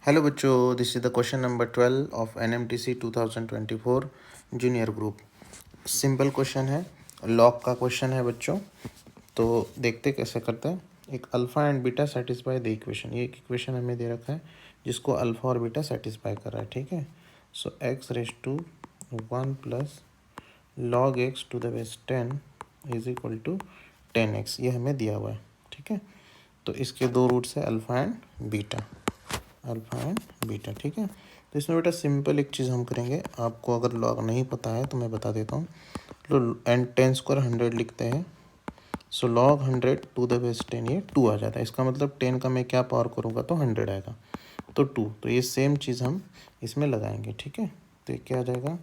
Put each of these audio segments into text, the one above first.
Hello बच्चों, this is the question number 12 of NMTC 2024 junior group. Simple question है, log का question है बच्चों। तो देखते कैसे करते हैं। एक alpha and beta satisfy the equation, ये एक इक्वेशन हमें दे रखा है जिसको अल्फ़ा और बीटा सेटिस्फाई कर रहा है। ठीक है, so x raise to 1 plus log x to the base 10 is equal to 10x, ये हमें दिया हुआ है। ठीक है, तो इसके दो रूट्स है alpha and beta, alpha and beta. ठीक है, तो इसमें बेटा सिंपल एक चीज़ हम करेंगे। आपको अगर लॉग नहीं पता है तो मैं बता देता हूँ। तो एंड 10 स्क्वायर 100 लिखते हैं। So log 100 to the base 10, ये 2 आ जाता है। इसका मतलब 10 का मैं क्या पावर करूँगा तो 100 आएगा, तो 2। तो ये सेम चीज़ हम इसमें लगाएंगे। ठीक है, तो ये क्या आ जाएगा,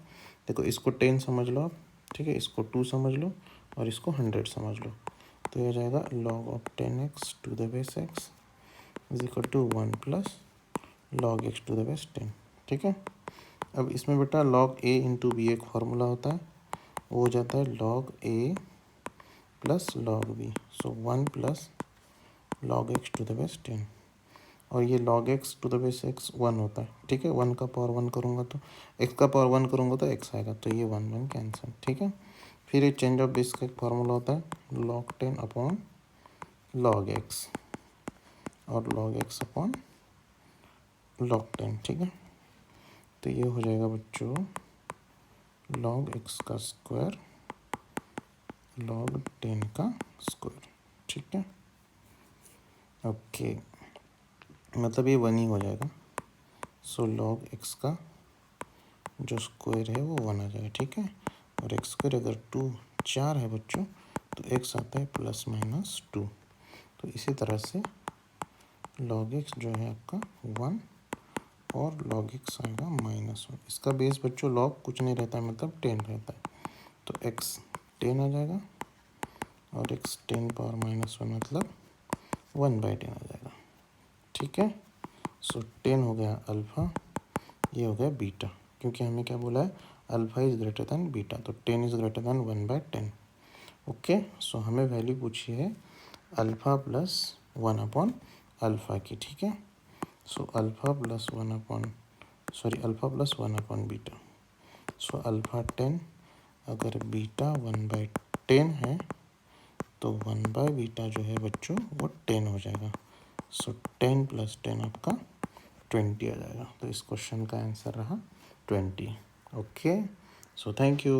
देखो इसको 10 समझ लो आप। ठीक है, इसको 2 समझ लो और इसको 100 समझ लो। तो ये आ जाएगा log of 10x to the base x is equal to 1 plus log x to the base 10। ठीक है, अब इसमें बेटा लॉग ए इंटू बी एक फार्मूला होता है, वो हो जाता है log a plus log b. So 1 plus log x to the base 10, और ये log x to the base x 1 होता है। ठीक है, 1 का पावर 1 करूँगा तो एक्स का पावर 1 करूँगा तो एक्स आएगा, तो ये 1 1 कैंसिल। ठीक है, फिर ये चेंज ऑफ बेस का एक फार्मूला होता है लॉग 10 अपॉन लॉग एक्स और लॉग एक्स अपॉन लॉग 10। ठीक है, तो ये हो जाएगा बच्चों लॉग एक्स का स्क्वायर लॉग 10 का स्क्वायर। ठीक है, ओके, मतलब ये 1 ही हो जाएगा। सो लॉग एक्स का जो स्क्वायर है वो 1 आ जाएगा। ठीक है, और एक्स स्क्वायर अगर 2 4 है बच्चों, तो एक्स आता है प्लस माइनस 2। तो इसी तरह से लॉग एक्स जो है आपका 1 और लॉग एक्स आएगा -1। इसका बेस बच्चों लॉग कुछ नहीं रहता है, मतलब 10 रहता है। तो एक्स 10 आ जाएगा और एक्स 10 पावर -1 मतलब 1/10 आ जाएगा। ठीक है, सो 10 हो गया अल्फ़ा, ये हो गया बीटा, क्योंकि हमें क्या बोला है alpha is greater than beta, तो 10 इज़ ग्रेटर दैन 1/10। ओके, सो हमें वैल्यू पूछी है अल्फ़ा प्लस 1 अपॉन अल्फ़ा की। ठीक है, सो अल्फ़ा प्लस 1 अपॉन बीटा। सो अल्फ़ा 10, अगर बीटा 1/10 है तो 1/बीटा जो है बच्चों वो 10 हो जाएगा। सो 10 + 10 आपका 20 आ जाएगा। तो इस क्वेश्चन का आंसर रहा 20। Okay, so thank you.